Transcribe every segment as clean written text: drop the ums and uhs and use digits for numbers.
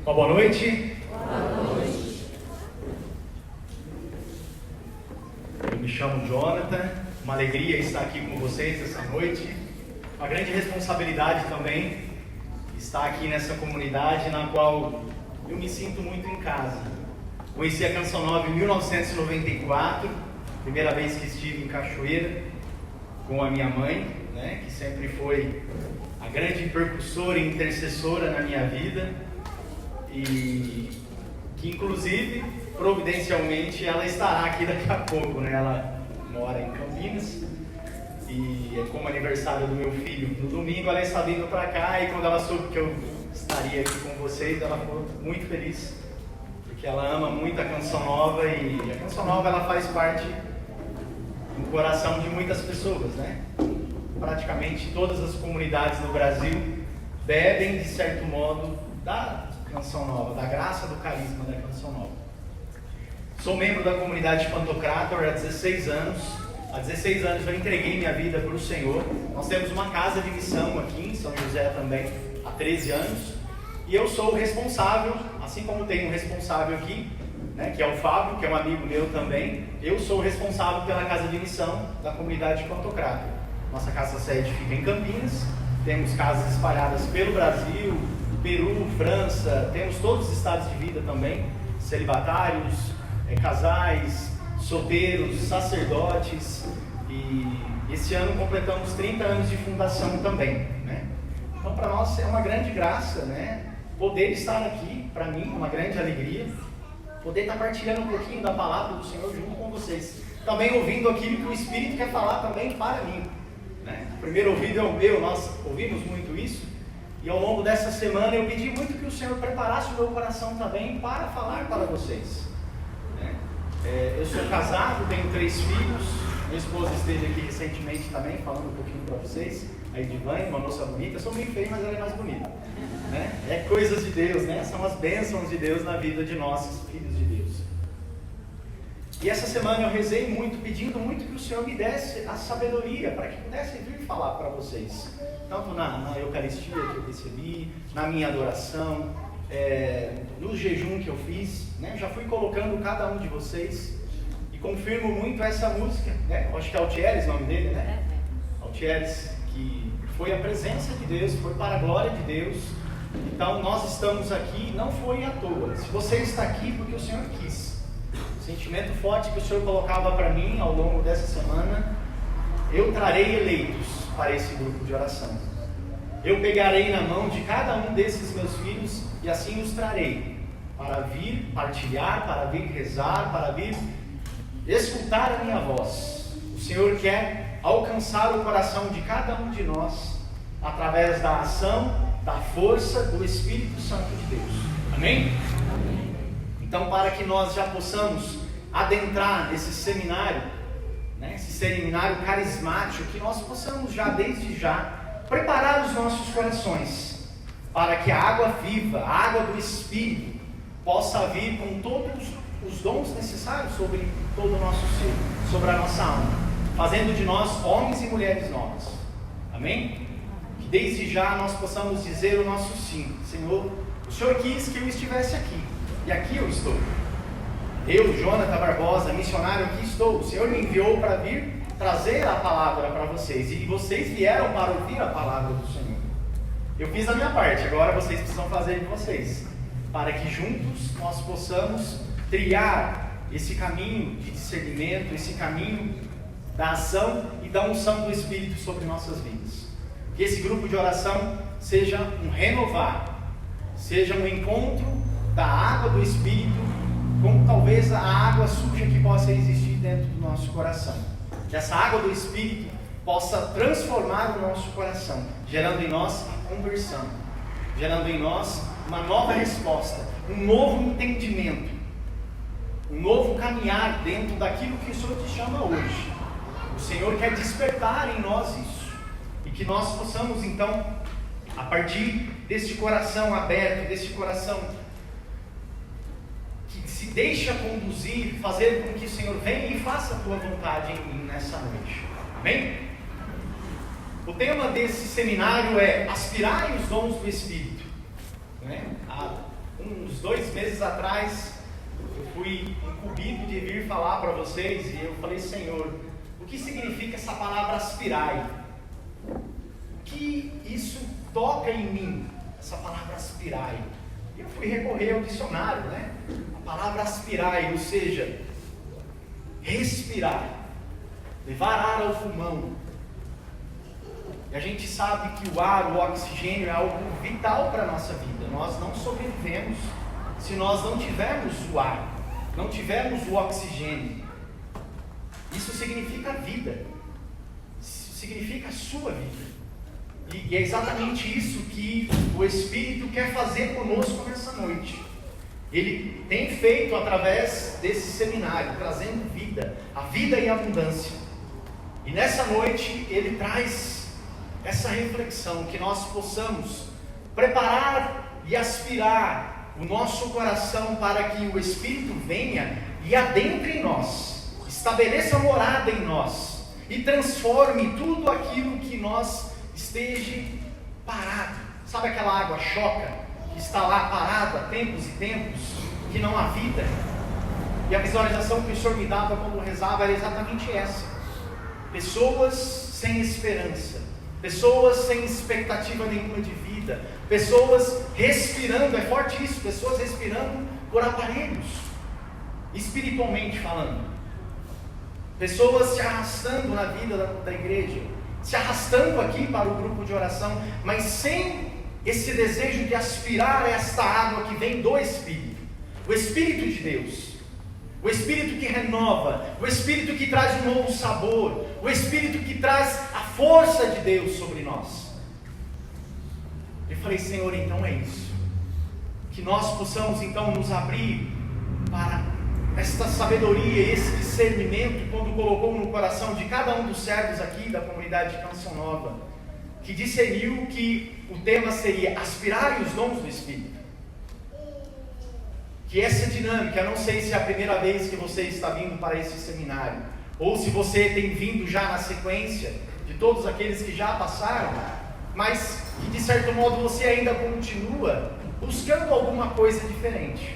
Uma boa noite. Boa noite. Eu me chamo Jonathan, uma alegria estar aqui com vocês essa noite. Uma grande responsabilidade também estar aqui nessa comunidade na qual eu me sinto muito em casa. Conheci a Canção Nova em 1994, primeira vez que estive em Cachoeira com a minha mãe, que sempre foi a grande percussora e intercessora na minha vida, e que inclusive, providencialmente, ela estará aqui daqui a pouco, Ela mora em Campinas, e é como aniversário do meu filho no domingo, ela está vindo para cá, e quando ela soube que eu estaria aqui com vocês, ela ficou muito feliz, porque ela ama muito a Canção Nova, e a Canção Nova ela faz parte do coração de muitas pessoas, Praticamente todas as comunidades do Brasil bebem, de certo modo, da Canção Nova, da graça, do carisma da Canção Nova. Sou membro da comunidade Pantocrator há 16 anos. Há 16 anos eu entreguei minha vida para o Senhor. Nós temos uma casa de missão aqui em São José também, há 13 anos. E eu sou o responsável, assim como tem um responsável aqui, que é o Fábio, que é um amigo meu também. Eu sou o responsável pela casa de missão da comunidade Pantocrator. Nossa casa sede fica em Campinas. Temos casas espalhadas pelo Brasil, Peru, França, temos todos os estados de vida também, celibatários, casais, solteiros, sacerdotes, e esse ano completamos 30 anos de fundação também, Então para nós é uma grande graça, poder estar aqui, para mim uma grande alegria, poder estar partilhando um pouquinho da palavra do Senhor junto com vocês, também ouvindo aquilo que o Espírito quer falar também para mim, O primeiro ouvido é o meu, nós ouvimos muito isso. E ao longo dessa semana eu pedi muito que o Senhor preparasse o meu coração também para falar para vocês. Eu sou casado, tenho 3 filhos, minha esposa esteve aqui recentemente também, falando um pouquinho para vocês. A Edivane, uma moça bonita, eu sou meio feio, mas ela é mais bonita. É coisas de Deus, São as bênçãos de Deus na vida de nossos filhos de Deus. E essa semana eu rezei muito, pedindo muito que o Senhor me desse a sabedoria para que pudesse vir falar para vocês. Tanto na Eucaristia que eu recebi, na minha adoração, no jejum que eu fiz, já fui colocando cada um de vocês e confirmo muito essa música, acho que é Altieres o nome dele, Altieres, que foi a presença de Deus, foi para a glória de Deus. Então nós estamos aqui, não foi à toa. Se você está aqui, porque o Senhor quis. O sentimento forte que o Senhor colocava para mim ao longo dessa semana: eu trarei eleitos para esse grupo de oração. Eu pegarei na mão de cada um desses meus filhos e assim os trarei para vir partilhar, para vir rezar, para vir escutar a minha voz. O Senhor quer alcançar o coração de cada um de nós através da ação, da força do Espírito Santo de Deus. Amém? Amém. Então, para que nós já possamos adentrar nesse seminário, esse seminário carismático, que nós possamos já, desde já, preparar os nossos corações para que a água viva, a água do Espírito, possa vir com todos os dons necessários sobre todo o nosso ser, sobre a nossa alma, fazendo de nós homens e mulheres novas. Amém? Que desde já nós possamos dizer o nosso sim. Senhor, o Senhor quis que eu estivesse aqui, e aqui eu estou. Eu, Jonathan Barbosa, missionário, aqui estou. O Senhor me enviou para vir trazer a palavra para vocês, e vocês vieram para ouvir a palavra do Senhor. Eu fiz a minha parte, agora vocês precisam fazer de vocês, para que juntos nós possamos trilhar esse caminho de discernimento, esse caminho da ação e da unção do Espírito sobre nossas vidas. Que esse grupo de oração seja um renovar, seja um encontro da água do Espírito com talvez a água suja que possa existir dentro do nosso coração. Que essa água do Espírito possa transformar o nosso coração, gerando em nós a conversão, gerando em nós uma nova resposta, um novo entendimento, um novo caminhar dentro daquilo que o Senhor te chama hoje. O Senhor quer despertar em nós isso, e que nós possamos então, a partir deste coração aberto, deste coração que se deixa conduzir, fazer com que o Senhor venha e faça a tua vontade em mim nessa noite. Amém? O tema desse seminário é aspirai os dons do Espírito. uns 2 meses atrás, eu fui incumbido de vir falar para vocês e eu falei: Senhor, o que significa essa palavra aspirai? O que isso toca em mim, essa palavra aspirai? E eu fui recorrer ao dicionário, né? A palavra aspirai, ou seja, respirar, levar ar ao pulmão. E a gente sabe que o ar, o oxigênio é algo vital para a nossa vida. Nós não sobrevivemos se nós não tivermos o ar, não tivermos o oxigênio. Isso significa vida, isso significa a sua vida. E é exatamente isso que o Espírito quer fazer conosco nessa noite. Ele tem feito através desse seminário, trazendo vida, a vida em abundância. E nessa noite ele traz essa reflexão, que nós possamos preparar e aspirar o nosso coração para que o Espírito venha e adentre em nós, estabeleça morada em nós e transforme tudo aquilo que nós esteja parado. Sabe aquela água choca que está lá parada há tempos e tempos, que não há vida? E a visualização que o Senhor me dava quando rezava era exatamente essa: pessoas sem esperança, pessoas sem expectativa nenhuma de vida, pessoas respirando, é forte isso, pessoas respirando por aparelhos, espiritualmente falando, pessoas se arrastando na vida da igreja, se arrastando aqui para o grupo de oração, mas sem esse desejo de aspirar esta água que vem do Espírito, o Espírito de Deus, o Espírito que renova, o Espírito que traz um novo sabor, o Espírito que traz a força de Deus sobre nós. Eu falei: Senhor, então é isso, que nós possamos então nos abrir para esta sabedoria, esse discernimento, quando colocou no coração de cada um dos servos aqui da comunidade de Canção Nova, que discerniu que o tema seria aspirar os dons do Espírito. Que essa dinâmica, eu não sei se é a primeira vez que você está vindo para esse seminário, ou se você tem vindo já na sequência de todos aqueles que já passaram, mas que de certo modo você ainda continua buscando alguma coisa diferente.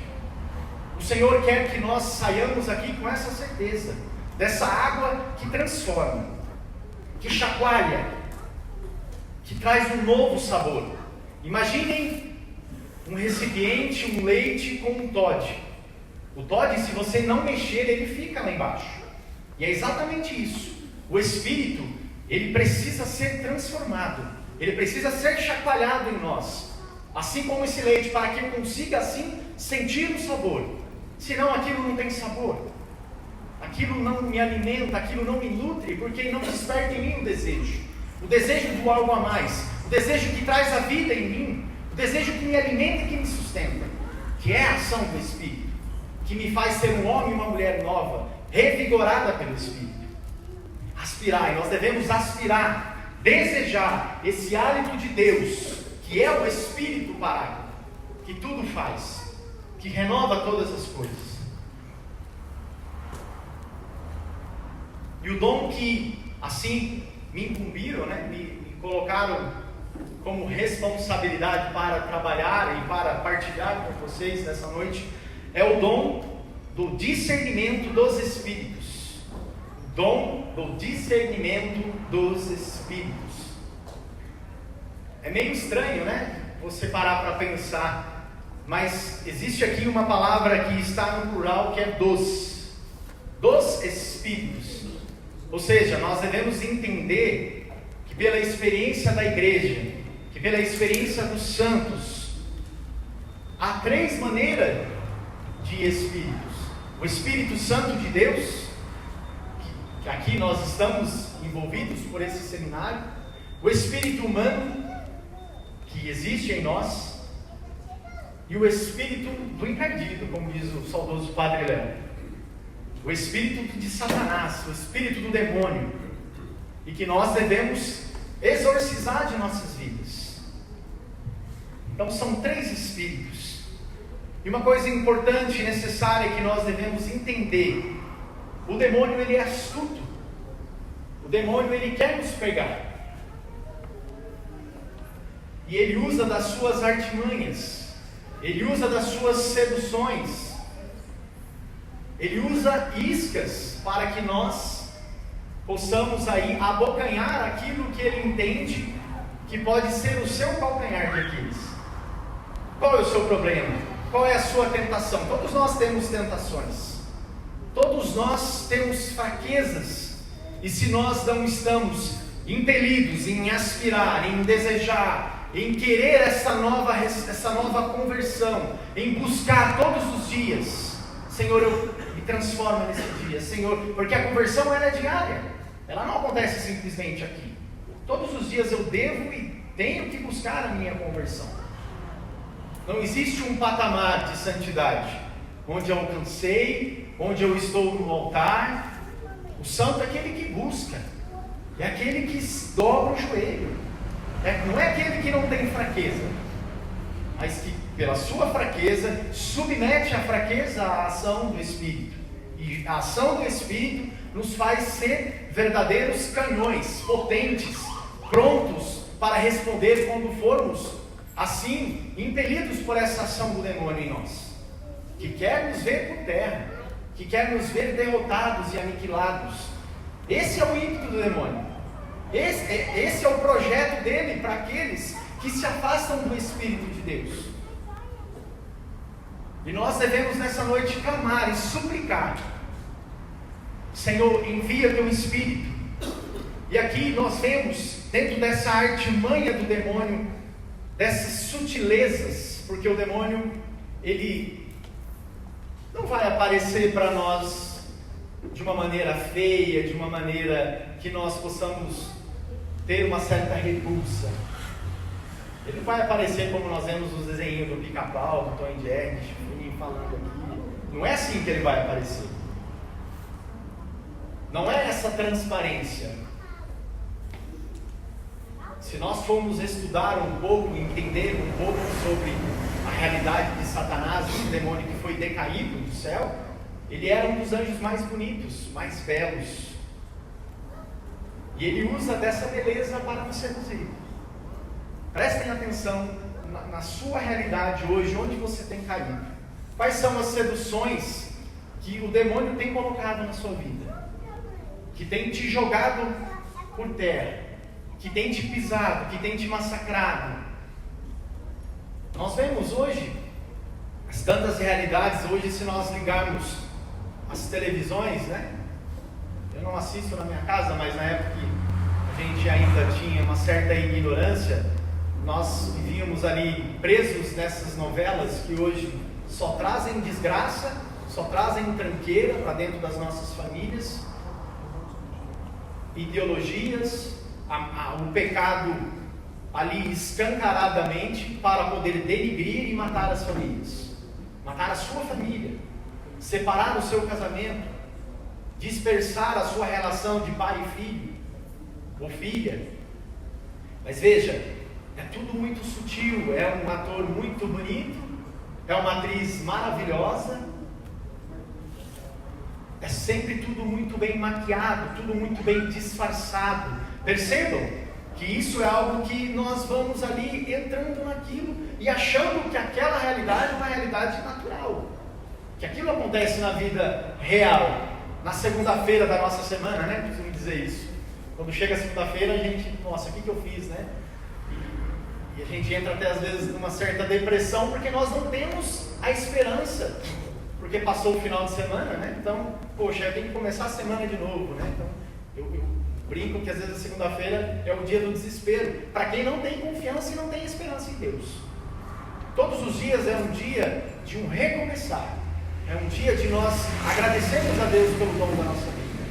O Senhor quer que nós saiamos aqui com essa certeza, dessa água que transforma, que chacoalha, que traz um novo sabor. Imaginem um recipiente, um leite com um Toddy. O Toddy, se você não mexer, ele fica lá embaixo. E é exatamente isso. O Espírito, ele precisa ser transformado, ele precisa ser chacoalhado em nós, assim como esse leite, para que eu consiga assim sentir o sabor. Senão aquilo não tem sabor, aquilo não me alimenta, aquilo não me nutre, porque não desperta em mim o desejo do algo a mais, o desejo que traz a vida em mim, o desejo que me alimenta e que me sustenta, que é a ação do Espírito, que me faz ser um homem e uma mulher nova, revigorada pelo Espírito. Aspirar, e nós devemos aspirar, desejar esse hálito de Deus, que é o Espírito Paráclito, que tudo faz, que renova todas as coisas. E o dom que assim me incumbiram, me colocaram como responsabilidade para trabalhar e para partilhar com vocês nessa noite, é o dom do discernimento dos Espíritos. Dom do discernimento dos Espíritos. É meio estranho, você parar para pensar, mas existe aqui uma palavra que está no plural, que é dos Espíritos. Ou seja, nós devemos entender que pela experiência da igreja, que pela experiência dos santos, há 3 maneiras de Espíritos. O Espírito Santo de Deus, que aqui nós estamos envolvidos por esse seminário, o Espírito humano, que existe em nós, e o espírito do encardido, como diz o saudoso Padre Léo, o espírito de Satanás, o espírito do demônio, e que nós devemos exorcizar de nossas vidas. Então são 3 espíritos. E uma coisa importante e necessária que nós devemos entender: o demônio, ele é astuto, o demônio, ele quer nos pegar, e ele usa das suas artimanhas, ele usa das suas seduções, ele usa iscas para que nós possamos aí abocanhar aquilo que ele entende que pode ser o seu calcanhar de Aquiles. Qual é o seu problema? Qual é a sua tentação? Todos nós temos tentações, todos nós temos fraquezas, e se nós não estamos impelidos em aspirar, em desejar, em querer essa nova conversão, em buscar todos os dias, Senhor, eu me transforma nesse dia, Senhor, porque a conversão ela é diária, ela não acontece simplesmente aqui. Todos os dias eu devo e tenho que buscar a minha conversão. Não existe um patamar de santidade onde eu alcancei, onde eu estou no altar. O santo é aquele que busca, é aquele que dobra o joelho, não é aquele que não tem fraqueza, mas que pela sua fraqueza submete a fraqueza à ação do Espírito, e a ação do Espírito nos faz ser verdadeiros canhões, potentes, prontos para responder quando formos assim impelidos por essa ação do demônio em nós, que quer nos ver por terra, que quer nos ver derrotados e aniquilados. Esse é o ímpeto do demônio, esse é o projeto dele para aqueles que se afastam do Espírito de Deus. E nós devemos nessa noite clamar e suplicar: Senhor, envia teu Espírito. E aqui nós vemos, dentro dessa artimanha do demônio, dessas sutilezas, porque o demônio, ele não vai aparecer para nós de uma maneira feia, de uma maneira que nós possamos ter uma certa repulsa. Ele não vai aparecer como nós vemos nos desenhos do Pica-Pau, do Tom e Jerry, falando aqui. Não é assim que ele vai aparecer. Não é essa transparência. Se nós formos estudar um pouco, entender um pouco sobre a realidade de Satanás, o demônio que foi decaído do céu, ele era um dos anjos mais bonitos, mais belos. E ele usa dessa beleza para nos seduzir. Prestem atenção na sua realidade hoje, onde você tem caído. Quais são as seduções que o demônio tem colocado na sua vida? Que tem te jogado por terra, que tem te pisado, que tem te massacrado. Nós vemos hoje as tantas realidades. Hoje, se nós ligarmos as televisões, né? Eu não assisto na minha casa, mas na época que a gente ainda tinha uma certa ignorância, nós vivíamos ali presos nessas novelas que hoje só trazem desgraça, só trazem tranqueira para dentro das nossas famílias, ideologias, o pecado ali escancaradamente para poder denigrir e matar as famílias, matar a sua família, separar o seu casamento, dispersar a sua relação de pai e filho, ou filha. Mas veja, é tudo muito sutil, é um ator muito bonito, é uma atriz maravilhosa, é sempre tudo muito bem maquiado, tudo muito bem disfarçado. Percebam que isso é algo que nós vamos ali entrando naquilo e achando que aquela realidade é uma realidade natural, que aquilo acontece na vida real, na segunda-feira da nossa semana, né? Preciso dizer isso. Quando chega a segunda-feira, a gente, nossa, o que eu fiz, né? E a gente entra até às vezes numa certa depressão, porque nós não temos a esperança, porque passou o final de semana, né? Então, poxa, eu tenho que começar a semana de novo, né? Então, eu brinco que às vezes a segunda-feira é o dia do desespero, para quem não tem confiança e não tem esperança em Deus. Todos os dias é um dia de um recomeçar, é um dia de nós agradecermos a Deus pelo dom da nossa vida,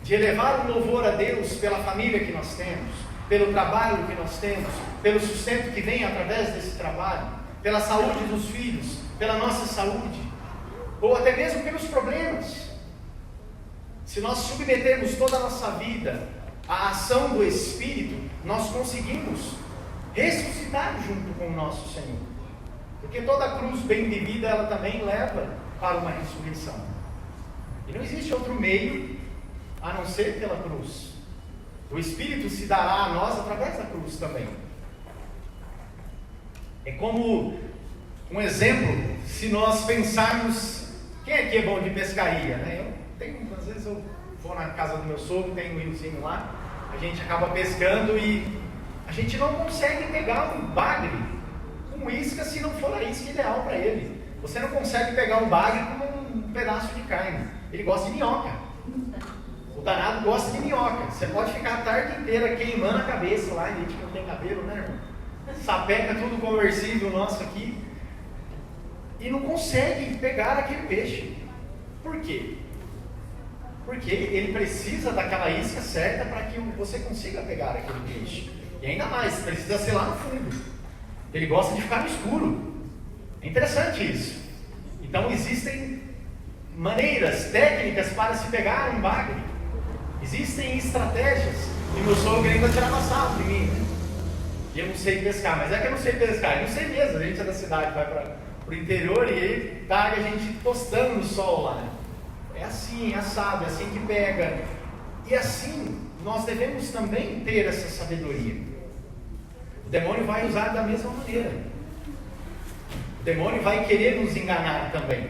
de elevar o louvor a Deus pela família que nós temos, pelo trabalho que nós temos, pelo sustento que vem através desse trabalho, pela saúde dos filhos, pela nossa saúde, ou até mesmo pelos problemas. Se nós submetermos toda a nossa vida à ação do Espírito, nós conseguimos ressuscitar junto com o nosso Senhor, porque toda cruz bem vivida, ela também leva para uma ressurreição, e não existe outro meio a não ser pela cruz. O Espírito se dará a nós através da cruz também. É como Um exemplo, se nós pensarmos, quem aqui é bom de pescaria, né? Às vezes eu vou na casa do meu sogro, tem um riozinho lá, a gente acaba pescando e a gente não consegue pegar um bagre com isca se não for a isca ideal para ele. Você não consegue pegar um bagre com um pedaço de carne, ele gosta de minhoca. O danado gosta de minhoca. Você pode ficar a tarde inteira queimando a cabeça lá, gente que não tem cabelo, né, irmão? Sapeca tudo conversível nosso aqui e não consegue pegar aquele peixe. Por quê? Porque ele precisa daquela isca certa para que você consiga pegar aquele peixe. E ainda mais, precisa ser lá no fundo. Ele gosta de ficar no escuro. É interessante isso. Então existem maneiras, técnicas para se pegar um bagre. Existem estratégias. E meu sogro ainda tirava sarro de mim, né? E eu não sei pescar, mas é que eu não sei pescar. Eu não sei mesmo, a gente é da cidade, vai para o interior e ele pega a gente tostando no sol lá, né? É assim, é assado, é assim que pega. E assim, nós devemos também ter essa sabedoria. O demônio vai usar da mesma maneira. O demônio vai querer nos enganar também,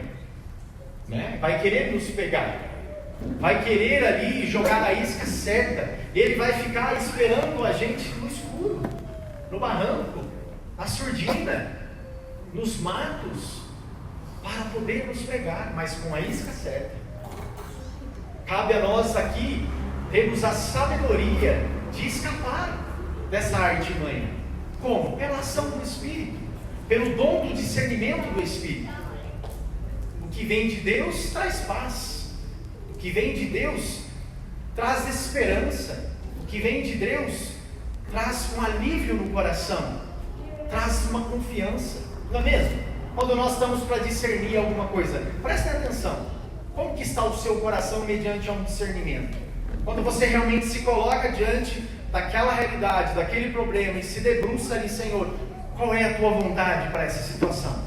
né? Vai querer nos pegar. Vai querer ali jogar a isca certa. Ele vai ficar esperando a gente no escuro, no barranco, na surdina, nos matos, para poder nos pegar, mas com a isca certa. Cabe a nós aqui termos a sabedoria de escapar dessa artimanha. Como? Pela ação do Espírito, pelo dom do discernimento do Espírito. O que vem de Deus traz paz. O que vem de Deus traz esperança. O que vem de Deus traz um alívio no coração, traz uma confiança. Não é mesmo? Quando nós estamos para discernir alguma coisa, prestem atenção. Como que está o seu coração mediante a um discernimento? Quando você realmente se coloca diante daquela realidade, daquele problema e se debruça ali, Senhor, qual é a tua vontade para essa situação?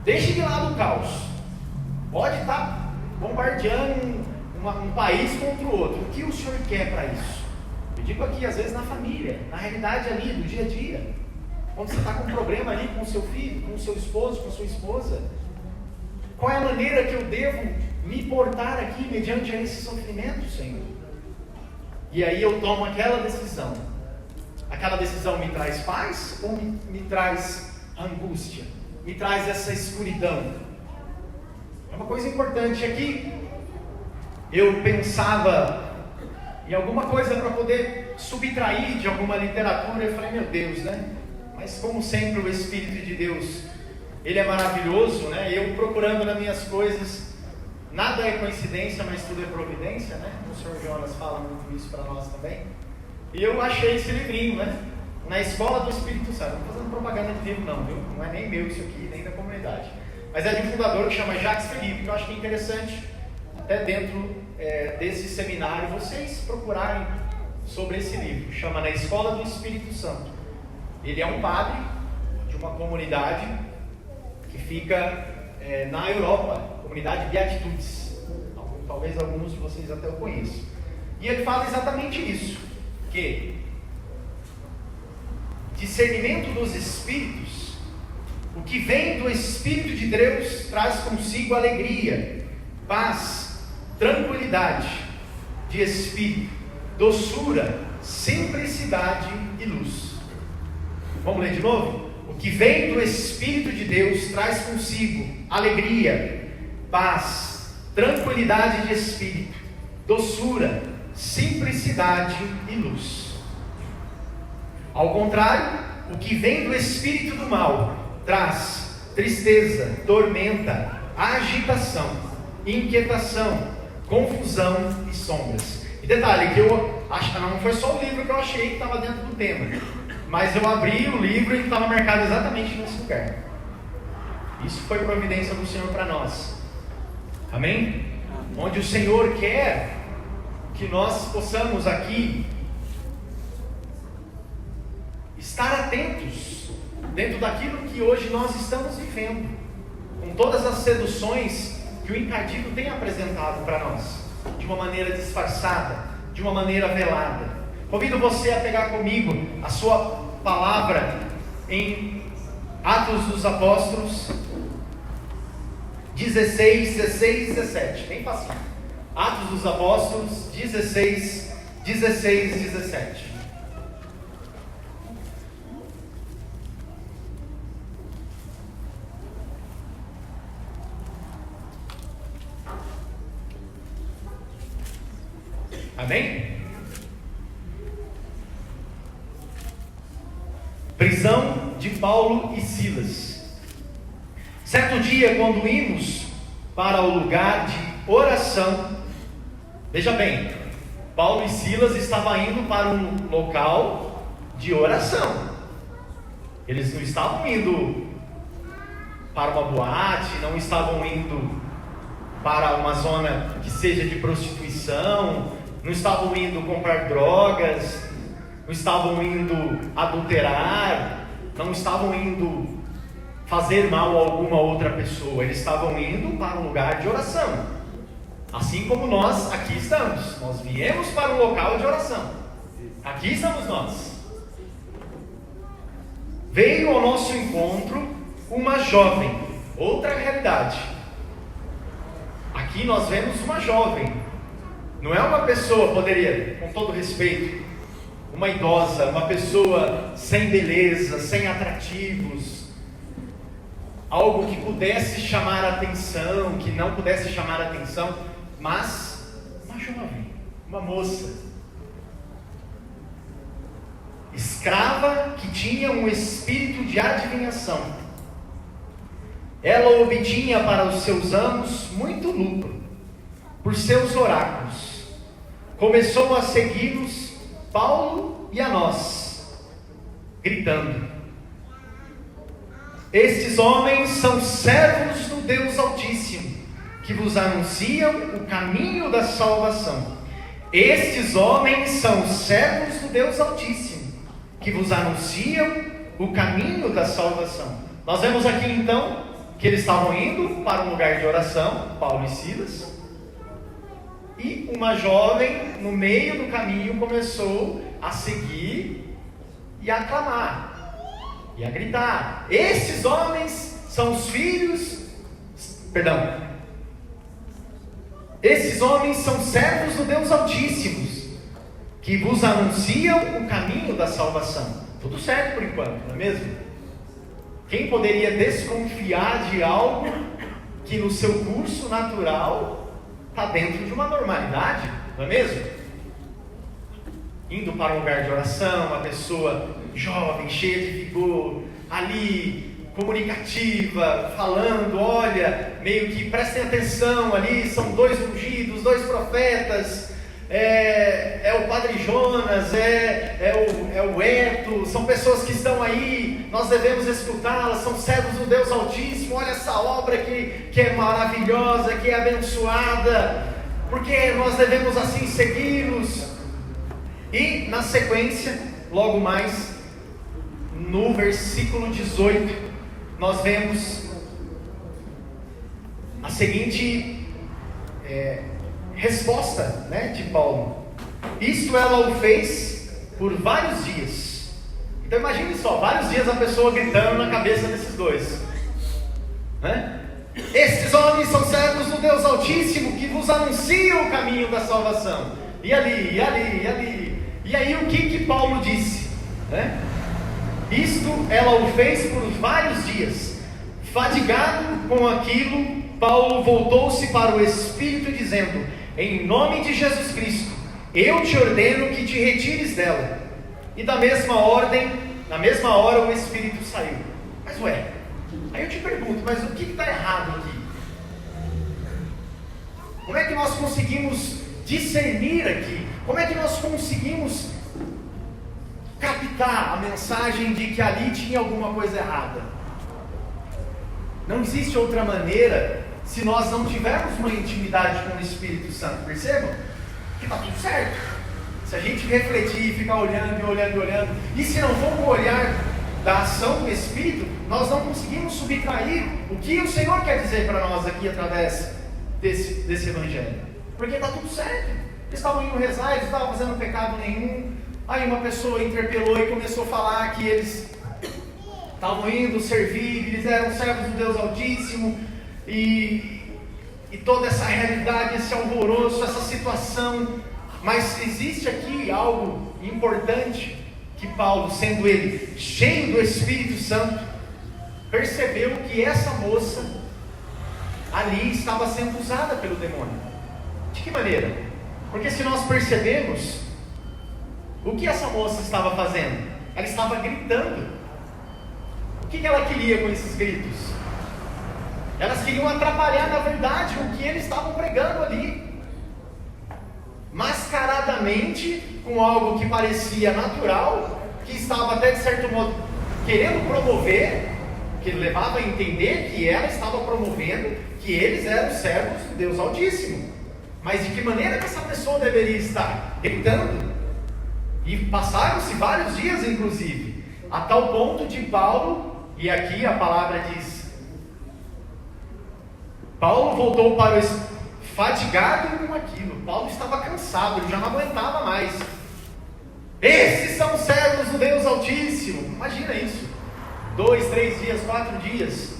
Deixe de lado o caos. Pode estar bombardeando um país contra o outro. O que o Senhor quer para isso? Eu digo aqui, às vezes na família, na realidade ali, do dia a dia. Quando você está com um problema ali com o seu filho, com o seu esposo, com a sua esposa, qual é a maneira que eu devo me portar aqui mediante a esse sofrimento, Senhor? E aí eu tomo aquela decisão. Aquela decisão me traz paz ou me traz angústia? Me traz essa escuridão? É uma coisa importante aqui. Eu pensava em alguma coisa para poder subtrair de alguma literatura. Eu falei, meu Deus, né? Mas como sempre o Espírito de Deus, Ele é maravilhoso, né? Eu procurando nas minhas coisas, nada é coincidência, mas tudo é providência, né? O Sr. Jonas fala muito isso para nós também. E eu achei esse livrinho, né? Na Escola do Espírito Santo. Não estou fazendo propaganda de livro não, viu? Não é nem meu isso aqui, nem da comunidade. Mas é de um fundador que chama Jacques Philippe, que eu acho que é interessante, até dentro desse seminário, vocês procurarem sobre esse livro. Chama Na Escola do Espírito Santo. Ele é um padre de uma comunidade que fica na Europa, comunidade Beatitudes. Talvez alguns de vocês até o conheçam. E ele fala exatamente isso, que discernimento dos espíritos, o que vem do Espírito de Deus traz consigo alegria, paz, tranquilidade de espírito, doçura, simplicidade e luz. Vamos ler de novo? O que vem do Espírito de Deus traz consigo alegria, paz, tranquilidade de espírito, doçura, simplicidade e luz. Ao contrário, o que vem do espírito do mal traz tristeza, tormenta, agitação, inquietação, confusão e sombras. E detalhe, que eu acho, não foi só o livro que eu achei que estava dentro do tema, mas eu abri o livro e ele estava marcado exatamente nesse lugar. Isso foi providência do Senhor para nós. Amém? Onde o Senhor quer que nós possamos aqui estar atentos dentro daquilo que hoje nós estamos vivendo, com todas as seduções que o encardido tem apresentado para nós, de uma maneira disfarçada, de uma maneira velada. Convido você a pegar comigo a sua palavra em Atos dos Apóstolos 16, 16 e 17. Bem facinho. Atos dos Apóstolos 16, 16 e 17. Amém? Prisão de Paulo e Silas. Certo dia, quando ímos para o lugar de oração, veja bem, Paulo e Silas estavam indo para um local de oração. Eles não estavam indo para uma boate, não estavam indo para uma zona que seja de prostituição, não estavam indo comprar drogas, não estavam indo adulterar, não estavam indo fazer mal a alguma outra pessoa. Eles estavam indo para um lugar de oração, assim como nós aqui estamos. Nós viemos para um local de oração. Aqui estamos nós. Veio ao nosso encontro uma jovem, outra realidade. Aqui nós vemos uma jovem, não é uma pessoa, poderia, com todo respeito, uma idosa, uma pessoa sem beleza, sem atrativos, algo que pudesse chamar a atenção, que não pudesse chamar a atenção, mas uma jovem, uma moça, escrava que tinha um espírito de adivinhação. Ela obtinha para os seus amos muito lucro por seus oráculos. Começou a seguir-nos, Paulo e a nós, gritando: estes homens são servos do Deus Altíssimo, que vos anunciam o caminho da salvação. Estes homens são servos do Deus Altíssimo, que vos anunciam o caminho da salvação. Nós vemos aqui então que eles estavam indo para um lugar de oração, Paulo e Silas, e uma jovem no meio do caminho começou a seguir e a clamar e a gritar: estes homens são os filhos, esses homens são servos do Deus Altíssimo, que vos anunciam o caminho da salvação. Tudo certo por enquanto, não é mesmo? Quem poderia desconfiar de algo que no seu curso natural está dentro de uma normalidade, não é mesmo? Indo para um lugar de oração, uma pessoa jovem, cheia de vigor, ali, comunicativa, falando, olha, meio que prestem atenção ali, são dois ungidos, dois profetas, é o Padre Jonas, é o Eto, são pessoas que estão aí, nós devemos escutá-las, são servos do Deus Altíssimo, olha essa obra que é maravilhosa, que é abençoada, porque nós devemos assim segui-los. E na sequência, logo mais, no versículo 18, nós vemos a seguinte resposta, de Paulo. Isto ela o fez por vários dias. Então imagine só, vários dias a pessoa gritando na cabeça desses dois, estes homens são servos do Deus Altíssimo, que vos anunciam o caminho da salvação. E ali, e ali, e ali. E aí o que Paulo disse? Isto ela o fez por vários dias. Fadigado com aquilo, Paulo voltou-se para o Espírito dizendo: em nome de Jesus Cristo, eu te ordeno que te retires dela. E na mesma hora o Espírito saiu. Mas aí eu te pergunto, mas o que está errado aqui? Como é que nós conseguimos discernir aqui? Como é que nós conseguimos captar a mensagem de que ali tinha alguma coisa errada? Não existe outra maneira se nós não tivermos uma intimidade com o Espírito Santo. Percebam que está tudo certo. Se a gente refletir e ficar olhando e olhando e olhando, e se não for o olhar da ação do Espírito, nós não conseguimos subtrair o que o Senhor quer dizer para nós aqui através desse Evangelho. Porque está tudo certo. Eles estavam indo rezar, eles estavam fazendo pecado nenhum. Aí uma pessoa interpelou e começou a falar que eles estavam indo servir, eles eram servos do Deus Altíssimo, e toda essa realidade, esse alvoroço, essa situação. Mas existe aqui algo importante, que Paulo, sendo ele cheio do Espírito Santo, percebeu que essa moça ali estava sendo usada pelo demônio. De que maneira? Porque se nós percebemos, o que essa moça estava fazendo? Ela estava gritando. O que ela queria com esses gritos? Elas queriam atrapalhar, na verdade, o que eles estavam pregando ali, mascaradamente, com algo que parecia natural, que estava até de certo modo querendo promover, que levava a entender que ela estava promovendo que eles eram servos do Deus Altíssimo. Mas de que maneira que essa pessoa deveria estar? Gritando. E passaram-se vários dias, inclusive, a tal ponto de Paulo, e aqui a palavra diz, Paulo voltou para o fatigado com aquilo. Paulo estava cansado, ele já não aguentava mais. Esses são servos do Deus Altíssimo. Imagina isso. 2, 3 dias, 4 dias.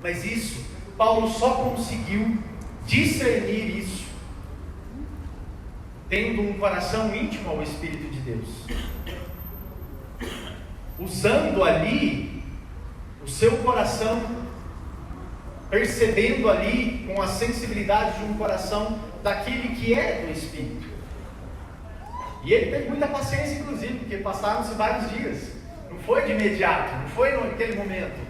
Mas isso, Paulo só conseguiu discernir isso tendo um coração íntimo ao Espírito de Deus, usando ali o seu coração, percebendo ali com a sensibilidade de um coração daquele que é do Espírito. E ele teve muita paciência, inclusive, porque passaram-se vários dias. Não foi de imediato, não foi naquele momento.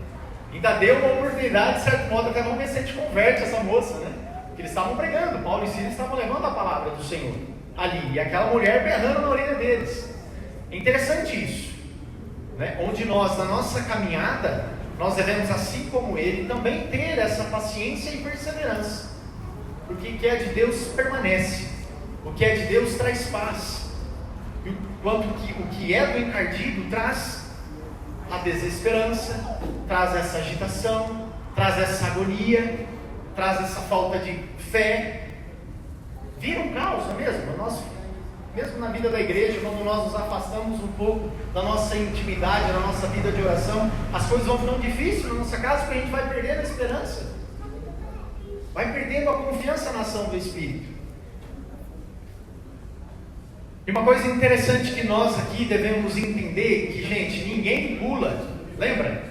Ainda deu uma oportunidade, de certo modo, até vamos ver se a gente converte essa moça, né? Porque eles estavam pregando, Paulo e Silas estavam levando a palavra do Senhor ali, e aquela mulher berrando na orelha deles. É interessante isso, né? Onde nós, na nossa caminhada, nós devemos, assim como ele, também ter essa paciência e perseverança, porque o que é de Deus permanece, o que é de Deus traz paz, enquanto o que é do encardido traz a desesperança, traz essa agitação, traz essa agonia, traz essa falta de fé. Vira um caos, não é mesmo? Mesmo na vida da igreja, quando nós nos afastamos um pouco da nossa intimidade, da nossa vida de oração, as coisas vão ficando difíceis na nossa casa, porque a gente vai perdendo a esperança, vai perdendo a confiança na ação do Espírito. E uma coisa interessante que nós aqui devemos entender, que, gente, ninguém pula, lembra?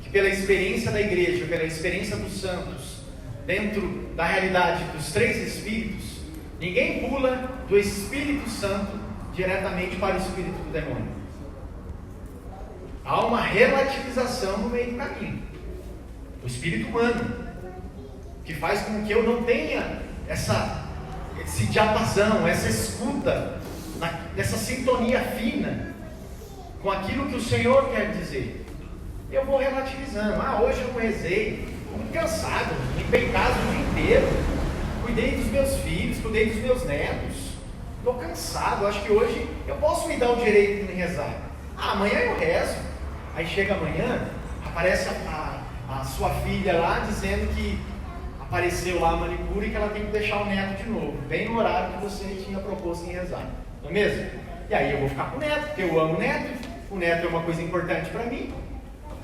Que pela experiência da igreja, pela experiência dos santos, dentro da realidade dos 3 Espíritos, ninguém pula do Espírito Santo diretamente para o Espírito do demônio. Há uma relativização no meio do caminho. O Espírito humano, que faz com que eu não tenha esse diapasão, essa escuta, essa sintonia fina com aquilo que o Senhor quer dizer. Eu vou relativizando. Hoje eu não rezei, estou muito cansado, limpei casa o dia inteiro, cuidei dos meus filhos, cuidei dos meus netos, estou cansado, acho que hoje eu posso me dar o direito de rezar. Amanhã eu rezo. Aí chega amanhã, aparece a sua filha lá dizendo que apareceu lá a manicure e que ela tem que deixar o neto de novo, bem no horário que você tinha proposto em rezar, não é mesmo? E aí eu vou ficar com o neto, porque eu amo o neto é uma coisa importante para mim.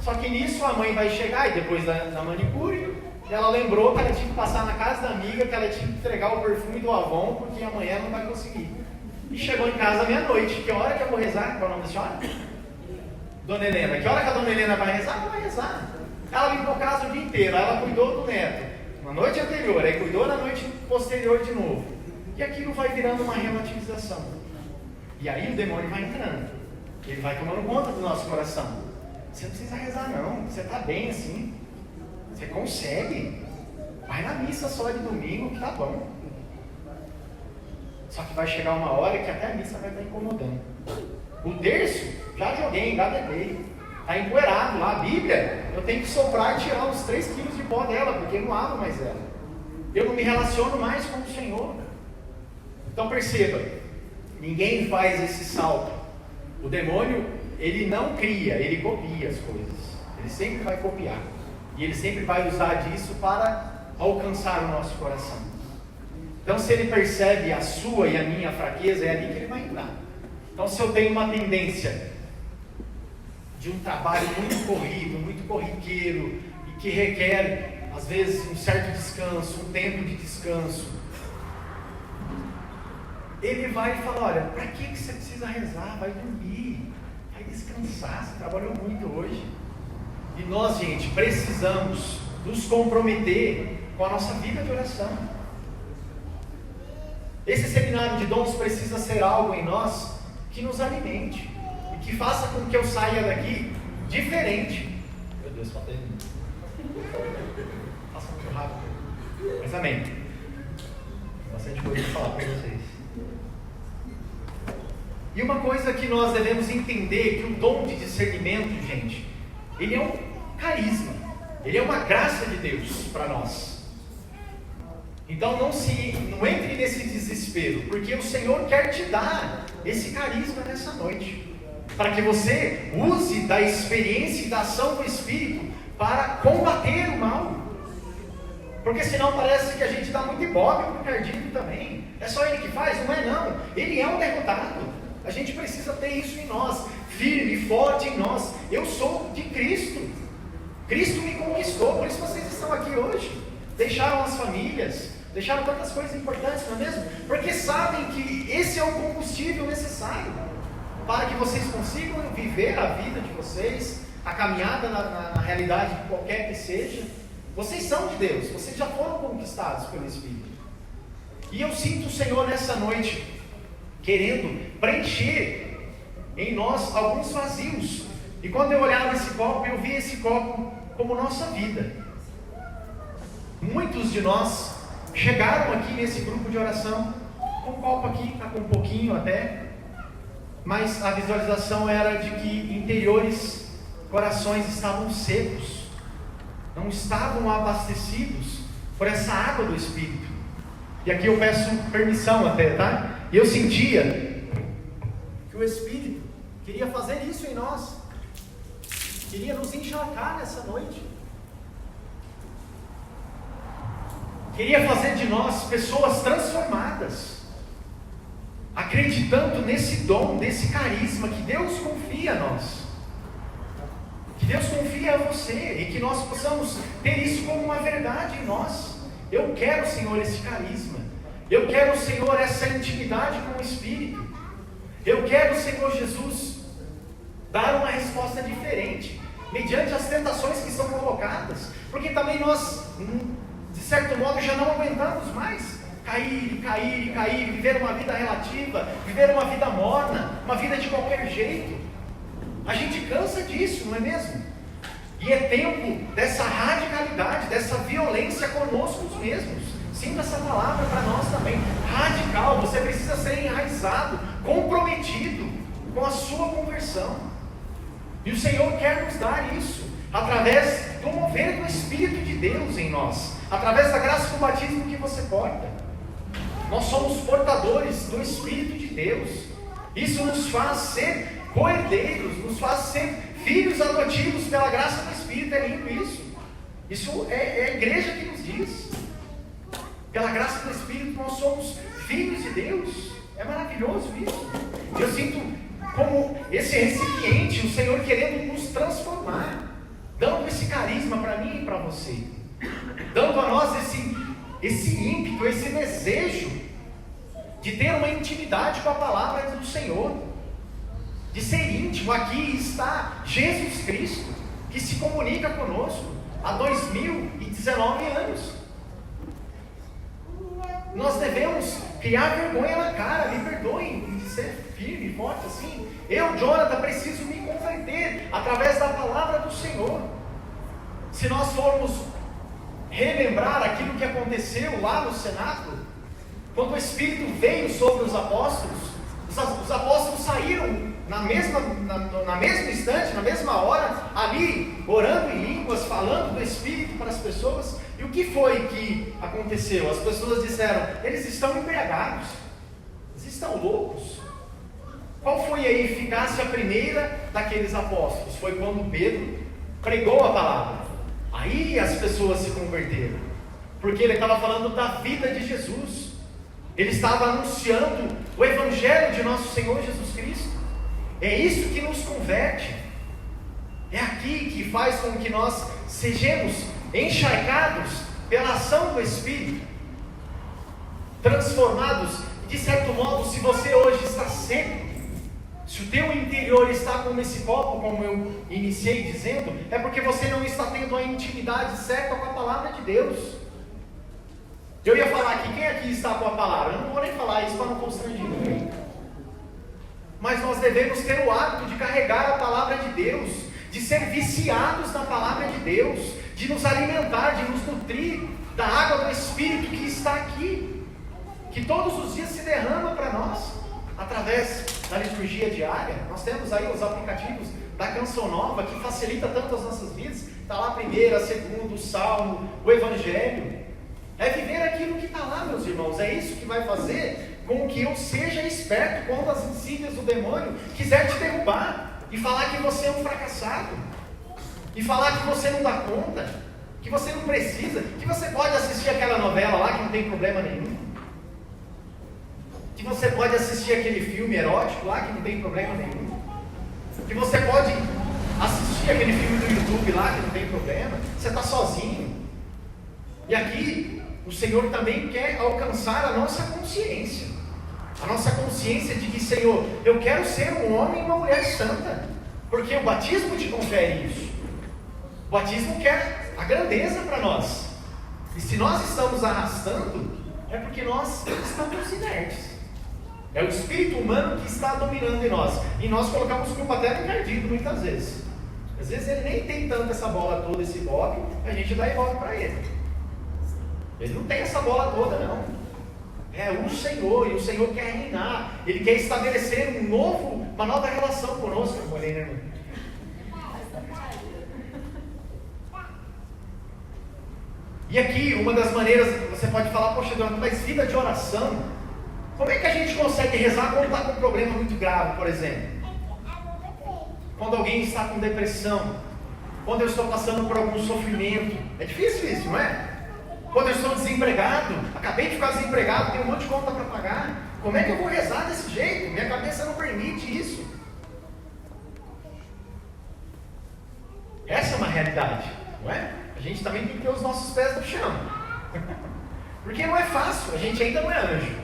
Só que nisso a mãe vai chegar, e depois da manicure, ela lembrou que ela tinha que passar na casa da amiga, que ela tinha que entregar o perfume do Avon, porque amanhã não vai conseguir. E chegou em casa meia-noite. Que hora que eu vou rezar? Qual é o nome da senhora? Dona Helena. Que hora que a Dona Helena vai rezar? Não vai rezar. Ela limpou a casa o dia inteiro, ela cuidou do neto na noite anterior, aí cuidou na noite posterior de novo. E aquilo vai virando uma relativização. E aí o demônio vai entrando. Ele vai tomando conta do nosso coração. Você não precisa rezar não, você está bem assim. Você consegue. Vai na missa só de domingo que tá bom. Só que vai chegar uma hora que até a missa vai estar incomodando. O terço, já joguei, engadebei. Está empoeirado lá. A Bíblia, eu tenho que soprar e tirar uns 3 quilos de pó dela, porque eu não abro mais ela. Eu não me relaciono mais com o Senhor. Então perceba, ninguém faz esse salto. O demônio, ele não cria, ele copia as coisas. Ele sempre vai copiar. E ele sempre vai usar disso para alcançar o nosso coração. Então se ele percebe a sua e a minha fraqueza, é ali que ele vai entrar. Então se eu tenho uma tendência de um trabalho muito corrido, muito corriqueiro, e que requer, às vezes, um certo descanso, um tempo de descanso, ele vai e fala: olha, para que você precisa rezar? Vai dormir, vai descansar, você trabalhou muito hoje. E nós, gente, precisamos nos comprometer com a nossa vida de oração. Esse seminário de dons precisa ser algo em nós que nos alimente e que faça com que eu saia daqui diferente. Meu Deus, faltei. Passa muito rápido. Mas amém. Bastante coisa para falar para vocês. E uma coisa que nós devemos entender, que o dom de discernimento, gente, ele é um carisma, ele é uma graça de Deus para nós. Então não entre nesse desespero, porque o Senhor quer te dar esse carisma nessa noite, para que você use da experiência e da ação do Espírito para combater o mal. Porque senão parece que a gente dá muito ibope para o Cardinho também. É só ele que faz? Não é não. Ele é um derrotado. A gente precisa ter isso em nós, firme, forte em nós. Eu sou de Cristo. Cristo me conquistou, por isso vocês estão aqui hoje. Deixaram as famílias, deixaram tantas coisas importantes, não é mesmo? Porque sabem que esse é o combustível necessário para que vocês consigam viver a vida de vocês, a caminhada na realidade qualquer que seja. Vocês são de Deus, vocês já foram conquistados pelo Espírito. E eu sinto o Senhor nessa noite querendo preencher em nós alguns vazios. E quando eu olhava esse copo, eu via esse copo como nossa vida. Muitos de nós chegaram aqui nesse grupo de oração com um copo aqui, está com um pouquinho até, mas a visualização era de que interiores, corações estavam secos, não estavam abastecidos por essa água do Espírito. E aqui eu peço permissão até, tá? E eu sentia que o Espírito queria fazer isso em nós, queria nos encharcar nessa noite, queria fazer de nós pessoas transformadas, acreditando nesse dom, nesse carisma que Deus confia a nós, que Deus confia a você, e que nós possamos ter isso como uma verdade em nós. Eu quero, Senhor, esse carisma. Eu quero, Senhor, essa intimidade com o Espírito. Eu quero, Senhor Jesus, dar uma resposta diferente, mediante as tentações que são colocadas, porque também nós, de certo modo, já não aguentamos mais cair, viver uma vida relativa, viver uma vida morna, uma vida de qualquer jeito. A gente cansa disso, não é mesmo? E é tempo dessa radicalidade, dessa violência conosco mesmos. Sinta essa palavra para nós também, radical. Você precisa ser enraizado, comprometido com a sua conversão. E o Senhor quer nos dar isso, através do mover do Espírito de Deus em nós, através da graça do batismo que você porta. Nós somos portadores do Espírito de Deus. Isso nos faz ser coerdeiros, nos faz ser filhos adotivos pela graça do Espírito. É lindo isso. Isso é a igreja que nos diz. Pela graça do Espírito nós somos filhos de Deus. É maravilhoso isso. Eu sinto como esse recipiente, o Senhor querendo nos transformar, dando esse carisma para mim e para você, dando a nós esse ímpeto, esse desejo de ter uma intimidade com a palavra do Senhor, de ser íntimo. Aqui está Jesus Cristo, que se comunica conosco há 2019 anos. Nós devemos criar vergonha na cara, me perdoem, de ser firme e forte assim. Eu, Jonathan, preciso me converter através da palavra do Senhor. Se nós formos relembrar aquilo que aconteceu lá no cenáculo, quando o Espírito veio sobre os apóstolos, os apóstolos saíram na mesma instante, na mesma hora, ali, orando em línguas, falando do Espírito para as pessoas. E o que foi que aconteceu? As pessoas disseram: eles estão embriagados, eles estão loucos. Qual foi a eficácia primeira daqueles apóstolos? Foi quando Pedro pregou a palavra. Aí as pessoas se converteram, porque ele estava falando da vida de Jesus. Ele estava anunciando o Evangelho de nosso Senhor Jesus Cristo. É isso que nos converte. É aqui que faz com que nós sejamos encharcados pela ação do Espírito, transformados. De certo modo, se você hoje está seco, se o teu interior está como esse copo, como eu iniciei dizendo, é porque você não está tendo a intimidade certa com a palavra de Deus. Eu ia falar aqui, quem aqui está com a palavra? Eu não vou nem falar isso para não constranger ninguém. Mas nós devemos ter o hábito de carregar a palavra de Deus, de ser viciados na palavra de Deus, de nos alimentar, de nos nutrir da água do Espírito que está aqui, que todos os dias se derrama para nós, através da liturgia diária. Nós temos aí os aplicativos da Canção Nova, que facilita tanto as nossas vidas. Está lá a primeira, a segunda, o Salmo, o Evangelho. É viver aquilo que está lá, meus irmãos. É isso que vai fazer com que eu seja esperto quando as insídias do demônio quiser te derrubar e falar que você é um fracassado, e falar que você não dá conta, que você não precisa, que você pode assistir aquela novela lá que não tem problema nenhum, que você pode assistir aquele filme erótico lá que não tem problema nenhum, que você pode assistir aquele filme do YouTube lá que não tem problema, você está sozinho. E aqui o Senhor também quer alcançar a nossa consciência de que, Senhor, eu quero ser um homem e uma mulher santa, porque o batismo te confere isso. O batismo quer a grandeza para nós, e se nós estamos arrastando, é porque nós estamos inertes. É o espírito humano que está dominando em nós, e nós colocamos culpa até no encardido muitas vezes. Às vezes ele nem tem tanto essa bola toda, esse ibope, a gente dá ibope para ele. Ele não tem essa bola toda, não. É o Senhor, e o Senhor quer reinar. Ele quer estabelecer uma nova relação conosco. E aqui, uma das maneiras, você pode falar, poxa, Eduardo, mas vida de oração, como é que a gente consegue rezar quando está com um problema muito grave, por exemplo? Quando alguém está com depressão, quando eu estou passando por algum sofrimento, é difícil isso, não é? Quando eu estou desempregado, acabei de ficar desempregado, tenho um monte de conta para pagar, como é que eu vou rezar desse jeito? Minha cabeça não permite isso. Essa é uma realidade, não é? A gente também tem que ter os nossos pés no chão, porque não é fácil, a gente ainda não é anjo,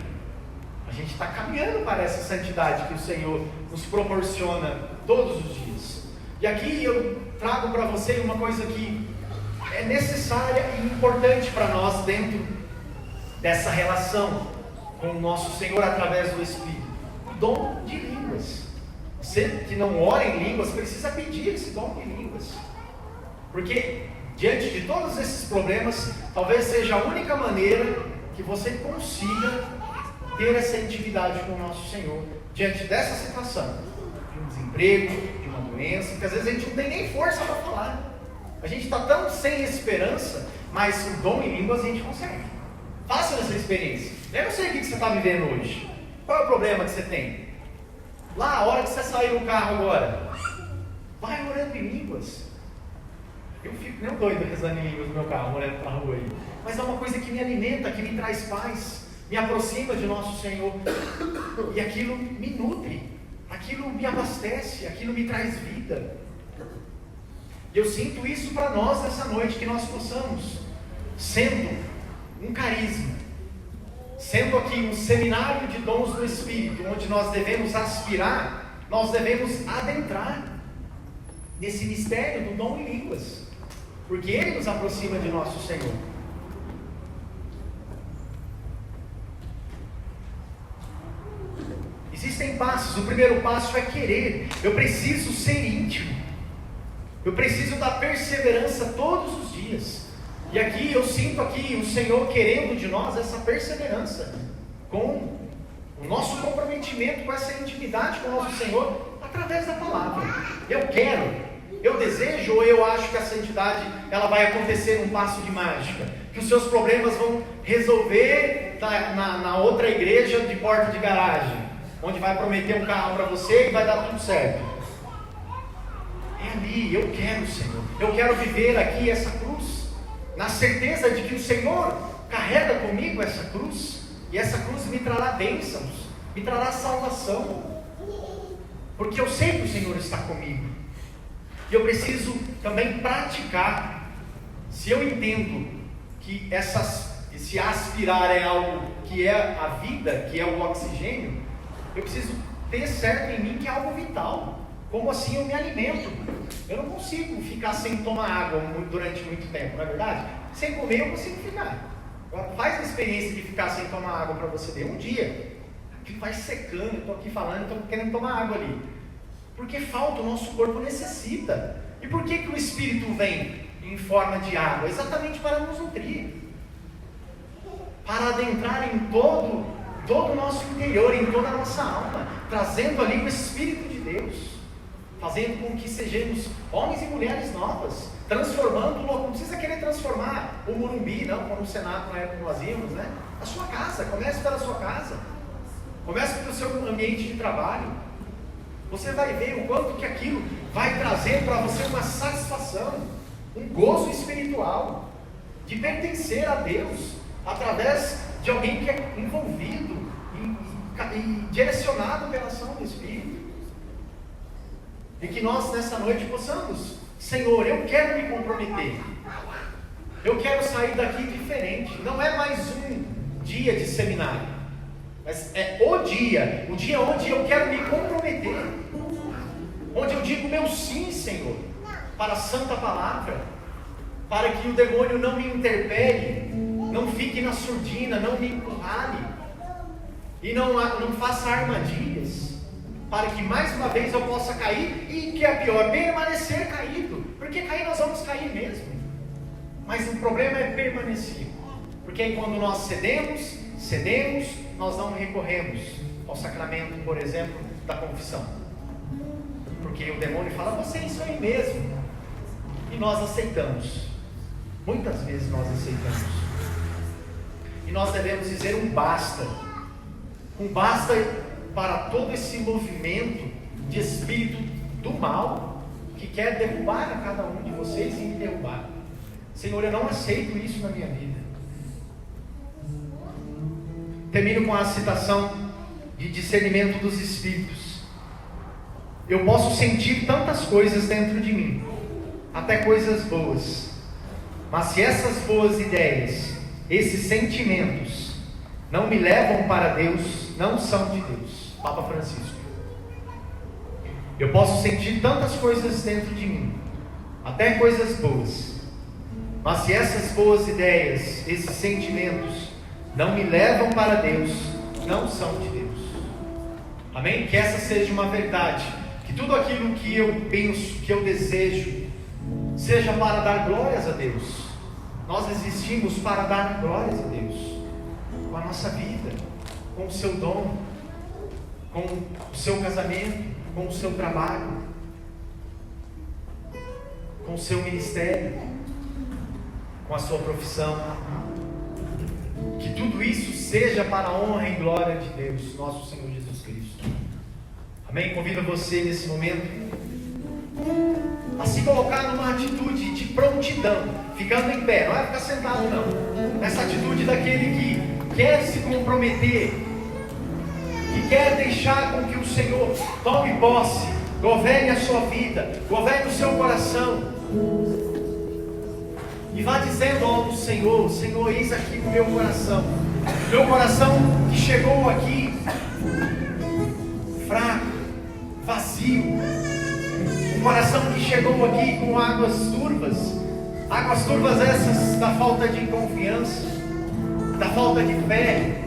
a gente está caminhando para essa santidade que o Senhor nos proporciona todos os dias. E aqui eu trago para você uma coisa que é necessária e importante para nós dentro dessa relação com o nosso Senhor através do Espírito: o dom de línguas. Você que não ora em línguas precisa pedir esse dom de línguas, porque diante de todos esses problemas, talvez seja a única maneira que você consiga ter essa intimidade com o nosso Senhor diante dessa situação, de um desemprego, de uma doença, que às vezes a gente não tem nem força para falar. A gente está tão sem esperança, mas o dom em línguas a gente consegue. Faça essa experiência. Eu não sei o que você está vivendo hoje. Qual é o problema que você tem? Lá, a hora que você sair no carro agora, vai orando em línguas. Eu fico nem doido rezando em línguas no meu carro, olhando para a rua aí. Mas é uma coisa que me alimenta, que me traz paz, me aproxima de nosso Senhor. E aquilo me nutre, aquilo me abastece, aquilo me traz vida. E eu sinto isso para nós nessa noite, que nós possamos, sendo um carisma, sendo aqui um seminário de dons do Espírito, onde nós devemos aspirar, nós devemos adentrar nesse mistério do dom em línguas, porque ele nos aproxima de nosso Senhor. Existem passos. O primeiro passo é querer. Eu preciso ser íntimo, eu preciso da perseverança todos os dias. E aqui eu sinto aqui o Senhor querendo de nós essa perseverança, com o nosso comprometimento com essa intimidade com o nosso Senhor, através da palavra. Eu quero, eu desejo, ou eu acho que a santidade ela vai acontecer num passo de mágica, que os seus problemas vão resolver na outra igreja de porta de garagem, onde vai prometer um carro para você e vai dar tudo certo. É ali. Eu quero, Senhor, eu quero viver aqui essa cruz, na certeza de que o Senhor carrega comigo essa cruz, e essa cruz me trará bênçãos, me trará salvação, porque eu sei que o Senhor está comigo. E eu preciso também praticar. Se eu entendo que esse aspirar é algo que é a vida, que é o oxigênio, eu preciso ter certo em mim que é algo vital. Como assim eu me alimento? Eu não consigo ficar sem tomar água durante muito tempo, não é verdade? Sem comer eu consigo ficar. Agora, faz a experiência de ficar sem tomar água para você ver. Um dia, aquilo vai secando, eu estou aqui falando, estou querendo tomar água ali. Porque falta, o nosso corpo necessita. E por que o Espírito vem em forma de água? Exatamente para nos nutrir. Para adentrar em todo o nosso interior, em toda a nossa alma. Trazendo ali o Espírito de Deus. Fazendo com que sejamos homens e mulheres novas. Transformando, não precisa querer transformar o Morumbi, não, como o Senado na época que nós íamos, né? A sua casa, comece pela sua casa. Comece pelo seu ambiente de trabalho. Você vai ver o quanto que aquilo vai trazer para você uma satisfação, um gozo espiritual, de pertencer a Deus, através de alguém que é envolvido e direcionado pela ação do Espírito. E que nós nessa noite possamos, Senhor, eu quero me comprometer, eu quero sair daqui diferente. Não é mais um dia de seminário, mas é o dia onde eu quero me comprometer, onde eu digo meu sim, Senhor, para a santa palavra, para que o demônio não me interpele, não fique na surdina, não me encurrale, e não faça armadilhas, para que mais uma vez eu possa cair, e que é pior, permanecer caído, porque cair nós vamos cair mesmo, mas o problema é permanecer, porque aí quando nós cedemos, nós não recorremos ao sacramento, por exemplo, da confissão, porque o demônio fala, você é isso aí mesmo, e nós aceitamos, muitas vezes nós aceitamos, e nós devemos dizer um basta para todo esse movimento de espírito do mal, que quer derrubar a cada um de vocês e me derrubar. Senhor, eu não aceito isso na minha vida. Termino com a citação de discernimento dos espíritos. Eu posso sentir tantas coisas dentro de mim, até coisas boas, mas se essas boas ideias, esses sentimentos, não me levam para Deus, não são de Deus. Papa Francisco. Eu posso sentir tantas coisas dentro de mim, até coisas boas, mas se essas boas ideias, esses sentimentos, não me levam para Deus, não são de Deus. Amém? Que essa seja uma verdade, que tudo aquilo que eu penso, que eu desejo, seja para dar glórias a Deus. Nós existimos para dar glórias a Deus, com a nossa vida, com o seu dom, com o seu casamento, com o seu trabalho, com o seu ministério, com a sua profissão. Que tudo isso seja para a honra e glória de Deus, nosso Senhor Jesus Cristo. Amém? Convido você nesse momento a se colocar numa atitude de prontidão, ficando em pé, não é ficar sentado não, nessa atitude daquele que quer se comprometer, que quer deixar com que o Senhor tome posse, governe a sua vida, governe o seu coração, e vá dizendo ao Senhor, Senhor, eis aqui o meu coração que chegou aqui fraco, vazio, um coração que chegou aqui com águas turvas essas da falta de confiança, da falta de fé,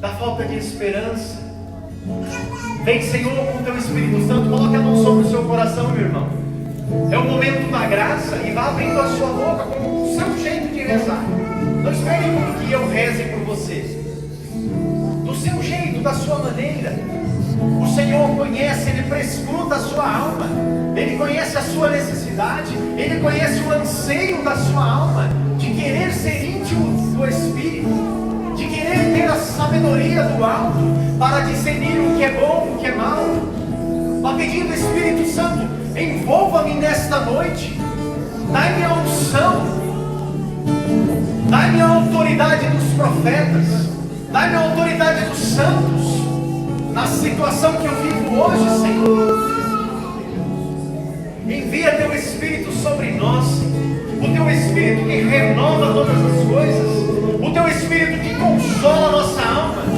da falta de esperança. Vem, Senhor, com o teu Espírito Santo, coloque a mão sobre o seu coração, meu irmão. É o momento da graça, e vá abrindo a sua boca com o seu jeito de rezar. Não espere que eu reze por você, do seu jeito, da sua maneira. O Senhor conhece, Ele prescruta a sua alma, Ele conhece a sua necessidade, Ele conhece o anseio da sua alma, de querer ser íntimo do Espírito, de querer ter a sabedoria do alto, para discernir o que é bom, o que é mal. Vá pedindo, Espírito Santo, envolva-me nesta noite, dai-me a unção, dai-me a autoridade dos profetas, dai-me a autoridade dos santos, na situação que eu vivo hoje, Senhor. Envia teu Espírito sobre nós, o teu Espírito que renova todas as coisas, o teu Espírito que consola a nossa alma.